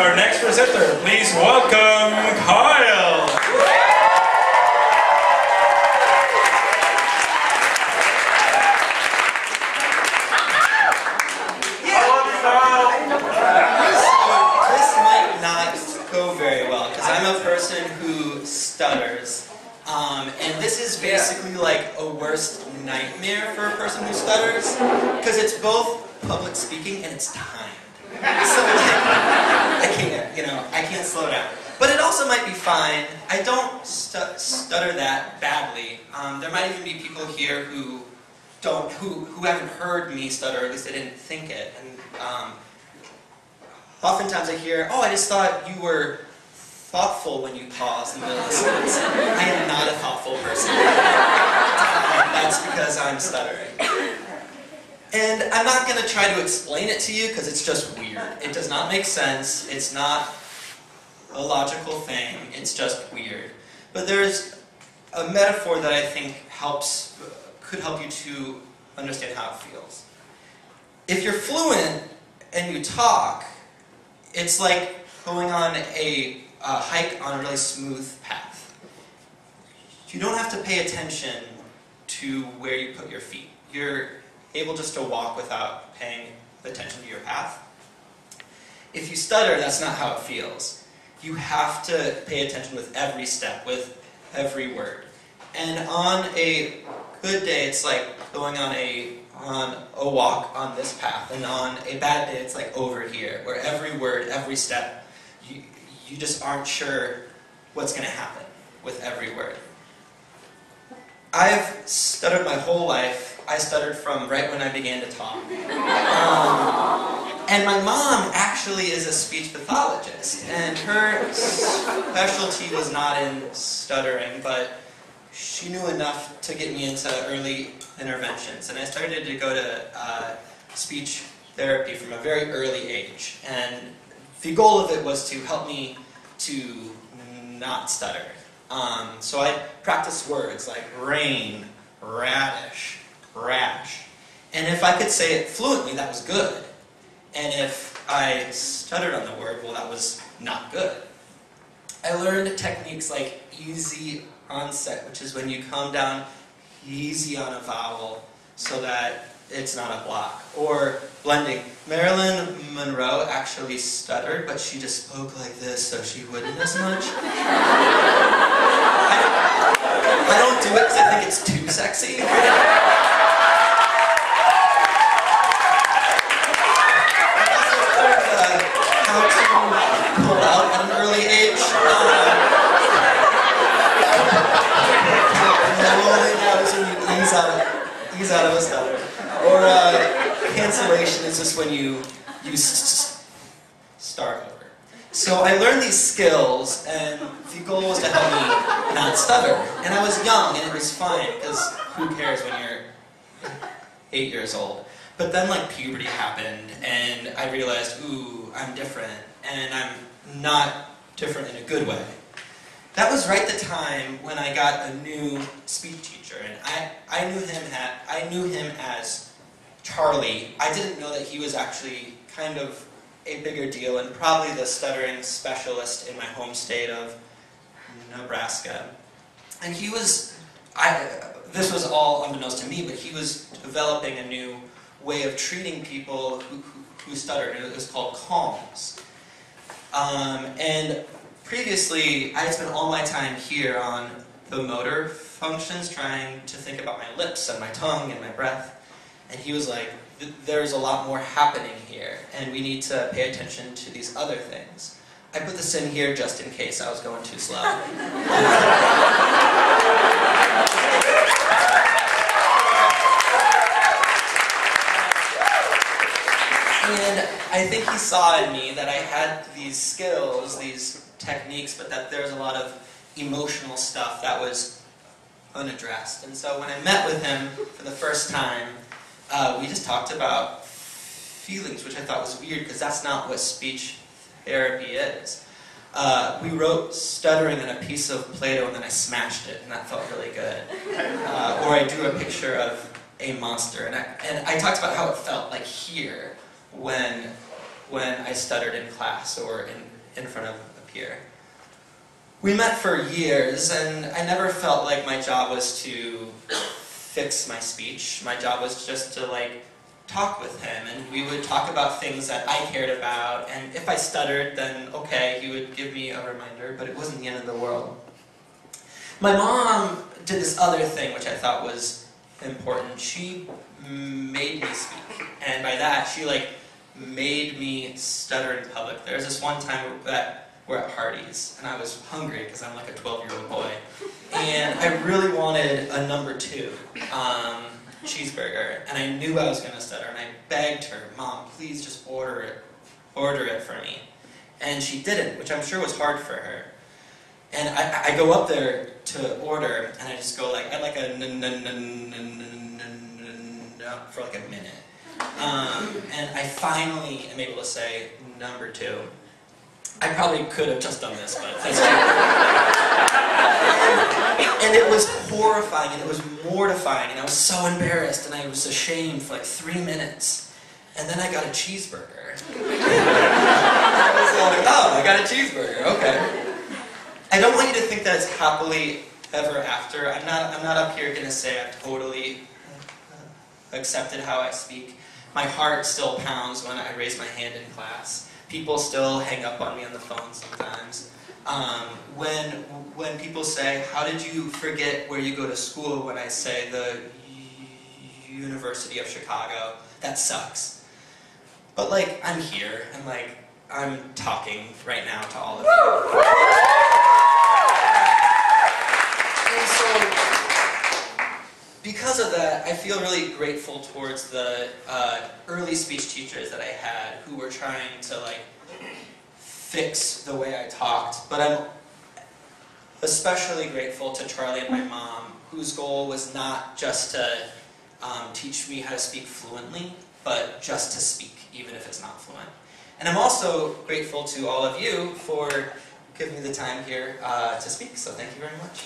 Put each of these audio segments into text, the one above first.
our next presenter. Please welcome Kyle. This might not go very well because I'm a person who stutters. And this is basically like a worst nightmare for a person who stutters because it's both public speaking and it's timed. So I can't slow down. But it also might be fine. I don't stutter that badly. There might even be people here who haven't heard me stutter, or at least they didn't think it. And oftentimes I hear, "Oh, I just thought you were thoughtful when you pause in the middle of a sentence." I am not a thoughtful person. That's because I'm stuttering. And I'm not going to try to explain it to you because it's just weird. It does not make sense. It's not a logical thing. It's just weird. But there's a metaphor that I think could help you to understand how it feels. If you're fluent and you talk, it's like going on a hike on a really smooth path. You don't have to pay attention to where you put your feet. You're able just to walk without paying attention to your path. If you stutter, that's not how it feels. You have to pay attention with every step, with every word. And on a good day, it's like going on a walk on this path, and on a bad day, it's like over here, where every word, every step, you just aren't sure what's going to happen with every word. I've stuttered my whole life. I stuttered from right when I began to talk. And my mom actually is a speech pathologist, and her specialty was not in stuttering, but she knew enough to get me into early interventions. And I started to go to speech therapy from a very early age. And the goal of it was to help me to not stutter. So I practiced words like rain, radish, rash. And if I could say it fluently, that was good. And if I stuttered on the word, well, that was not good. I learned techniques like easy onset, which is when you come down easy on a vowel so that it's not a block. Or blending. Marilyn Monroe actually stuttered, but she just spoke like this so she wouldn't as much. I don't do it because I think it's too sexy. How to pull out at an early age. Ease out of a stutter. Or cancellation is just when you start over. So I learned these skills, and the goal was to help me not stutter. And I was young, and it was fine, because who cares when you're 8 years old. But then, like, puberty happened, and I realized, ooh, I'm different, and I'm not different in a good way. That was right the time when I got a new speech teacher, and I knew him as Charlie. I didn't know that he was actually kind of a bigger deal, and probably the stuttering specialist in my home state of Nebraska. And he was, this was all unbeknownst to me, but he was developing a new way of treating people who stuttered, and it was called calms. And previously, I had spent all my time here on the motor functions, trying to think about my lips and my tongue and my breath. And he was like, there's a lot more happening here, and we need to pay attention to these other things. I put this in here just in case I was going too slow. And I think he saw in me that I had these skills, these techniques, but that there's a lot of emotional stuff that was unaddressed. And so when I met with him for the first time, we just talked about feelings, which I thought was weird because that's not what speech therapy is. We wrote stuttering on a piece of Play-Doh and then I smashed it, and that felt really good. Or I drew a picture of a monster, and I talked about how it felt like here when when I stuttered in class or in front of a peer. We met for years, and I never felt like my job was to fix my speech. My job was just to talk with him, and we would talk about things that I cared about, and if I stuttered, then okay, he would give me a reminder, but it wasn't the end of the world. My mom did this other thing which I thought was important. She made me speak, and by that, she made me stutter in public. There was this one time that we're at Hardee's, and I was hungry because I'm like a 12-year-old boy, and I really wanted a number 2 cheeseburger, and I knew I was going to stutter, and I begged her, "Mom, please just order it for me." And she didn't, which I'm sure was hard for her. And I go up there to order, and I just go I'd like a for like a minute. And I finally am able to say number 2. I probably could have just done this, but that's and it was horrifying, and it was mortifying, and I was so embarrassed, and I was ashamed for 3 minutes. And then I got a cheeseburger. I was like, oh, I got a cheeseburger, okay. I don't want you to think that it's happily ever after. I'm not up here gonna say I've totally accepted how I speak. My heart still pounds when I raise my hand in class. People still hang up on me on the phone sometimes. When people say, "How did you forget where you go to school?" when I say the University of Chicago, that sucks. But I'm here, and I'm talking right now to all of you. And so, because of that, I feel really grateful towards the early speech teachers that I had who were trying to fix the way I talked. But I'm especially grateful to Charlie and my mom, whose goal was not just to teach me how to speak fluently, but just to speak, even if it's not fluent. And I'm also grateful to all of you for giving me the time here to speak, so thank you very much.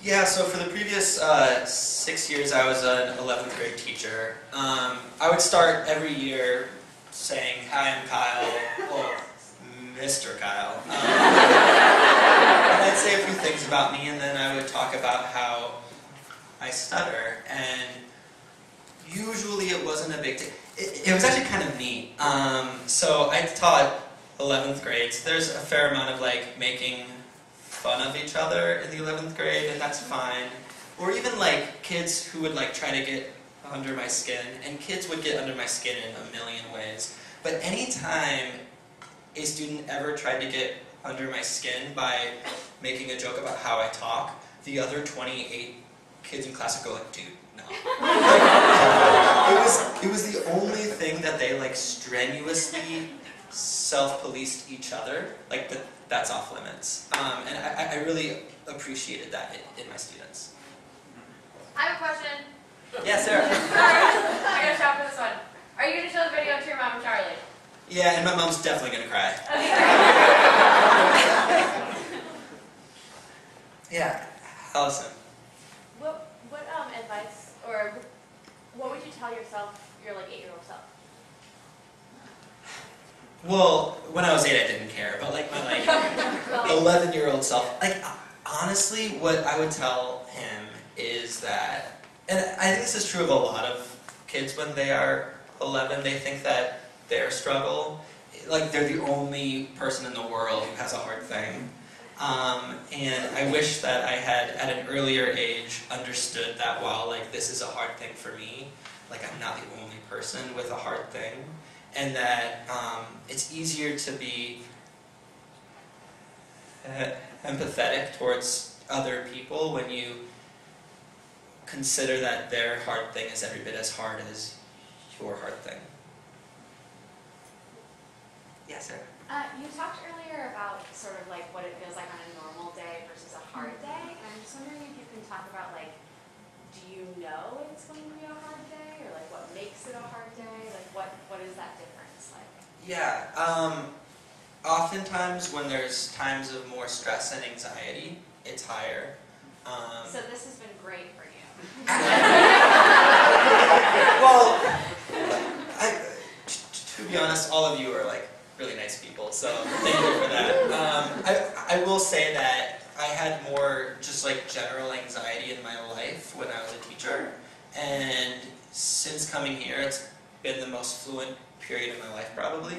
Yeah, so for the previous 6 years I was an 11th grade teacher. I would start every year saying, "Hi, I'm Kyle," or Mr. Kyle. And I'd say a few things about me, and then I would talk about how I stutter. And usually it wasn't a big deal. It was actually kind of neat. So I taught 11th grades. There's a fair amount of making fun of each other in the 11th grade, and that's fine. Or even kids who would try to get under my skin, and kids would get under my skin in a million ways. But anytime a student ever tried to get under my skin by making a joke about how I talk, the other 28 kids in class would go "Dude, no." It was the only thing that they strenuously self-policed each other, that's off limits. And I really appreciated that in my students. I have a question. Yeah, Sarah. I gotta stop for this one. Are you gonna show the video to your mom and Charlie? Yeah, and my mom's definitely gonna cry. Yeah, Allison. What advice, or what would you tell yourself, your 8-year-old self? Well, when I was 8, I didn't care, but my 11-year-old self, honestly, what I would tell him is that, and I think this is true of a lot of kids when they are 11, they think that their struggle, they're the only person in the world who has a hard thing. And I wish that I had, at an earlier age, understood that while this is a hard thing for me, I'm not the only person with a hard thing. And that it's easier to be empathetic towards other people when you consider that their hard thing is every bit as hard as your hard thing. Yes, sir. You talked earlier about sort of what it feels like on a normal day for hard day, and I'm just wondering if you can talk about, like, do you know it's going to be a hard day, or like what makes it a hard day? Like what is that difference like? Yeah, oftentimes when there's times of more stress and anxiety, it's higher. So this has been great for you. Well, to be honest, all of you are like really nice people, so thank you for that. I will say that I had more just like general anxiety in my life when I was a teacher, and since coming here, it's been the most fluent period of my life probably,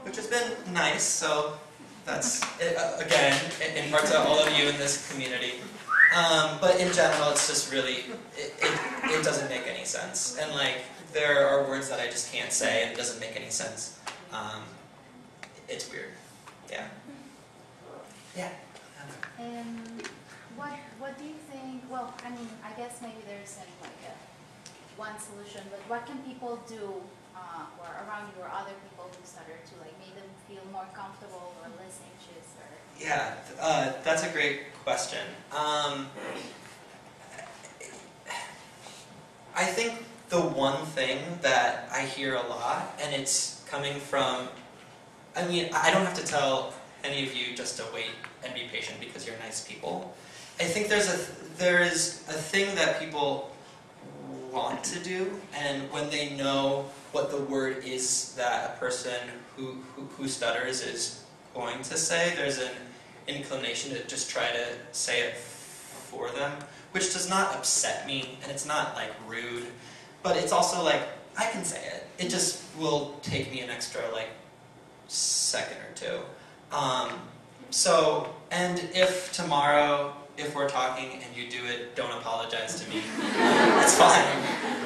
which has been nice. So that's again in part to all of you in this community. But in general, it's just really it doesn't make any sense, and like there are words that I just can't say, and it doesn't make any sense. It's weird. Yeah. Yeah. What do you think? Well, I mean, I guess maybe there isn't like one solution, but what can people do, or around you or other people who stutter to like make them feel more comfortable or less anxious? Or Yeah, that's a great question. I think the one thing that I hear a lot, and it's coming from, I mean, I don't have to tell any of you just to wait and be patient because you're nice people. I think there is a thing that people want to do, and when they know what the word is that a person who stutters is going to say, there's an inclination to just try to say it for them, which does not upset me, and it's not like rude, but it's also like, I can say it. It just will take me an extra like second or two. So, and if tomorrow, if we're talking and you do it, don't apologize to me. It's fine.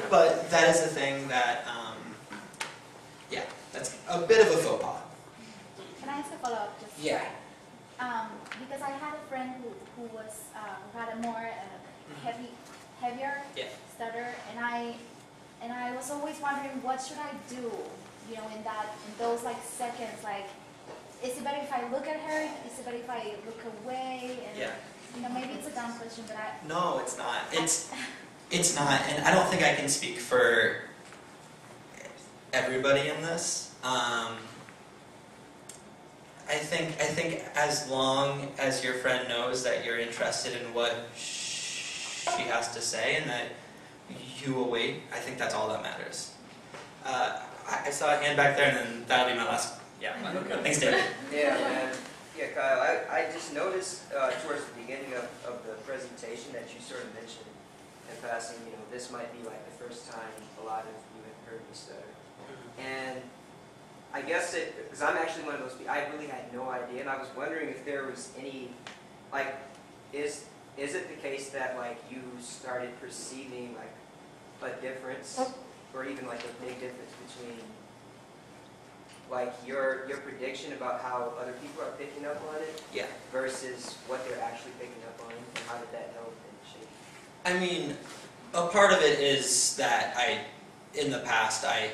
But that is a thing that, yeah, that's a bit of a faux pas. can I ask a follow-up? Just Yeah. because I had a friend who was who had a more heavier Yeah. stutter, and I was always wondering what should I do, you know, in those like seconds, like is it better if I look at her? Is it better if I look away? And Yeah. you know, maybe it's a dumb question, but No, it's not. It's not, and I don't think I can speak for everybody in this. I think as long as your friend knows that you're interested in what she has to say and that you will wait, I think that's all that matters. I saw a hand back there, and then that'll be my last. Yeah. Thanks, David. Yeah, man. Yeah, Kyle, I just noticed towards the beginning of the presentation that you sort of mentioned in passing, you know, this might be like the first time a lot of you have heard me stutter. And I guess because I'm actually one of those people, I really had no idea, and I was wondering if there was any, like, is it the case that, like, you started perceiving, like, a difference, or even, like, a big difference between, like, your prediction about how other people are picking up on it, Yeah. versus what they're actually picking up on, and how did that help and shape? I mean, a part of it is that in the past, I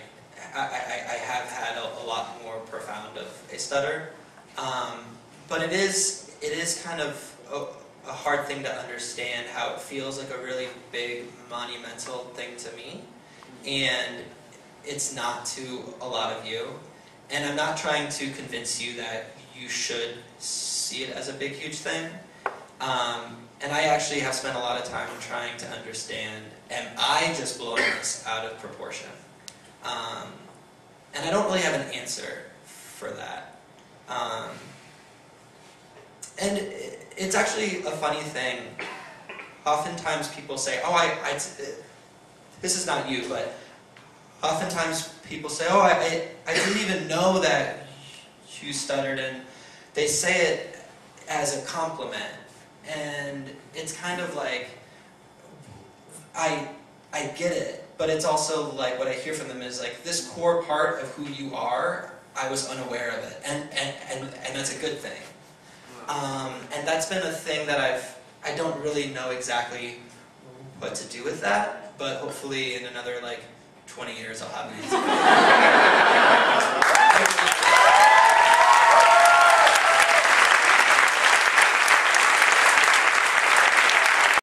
have had a lot more profound of a stutter, but it is kind of a hard thing to understand how it feels like a really big, monumental thing to me, and it's not to a lot of you. And I'm not trying to convince you that you should see it as a big, huge thing. And I actually have spent a lot of time trying to understand, am I just blowing this out of proportion? And I don't really have an answer for that. And it's actually a funny thing. Oftentimes people say, oh, this is not you, but oftentimes people say, oh, I didn't even know that you stuttered, and they say it as a compliment. And it's kind of like, I get it, but it's also like what I hear from them is like, this core part of who you are, I was unaware of it, and that's a good thing. And that's been a thing that I don't really know exactly what to do with that, but hopefully in another like 20 years I'll have an answer.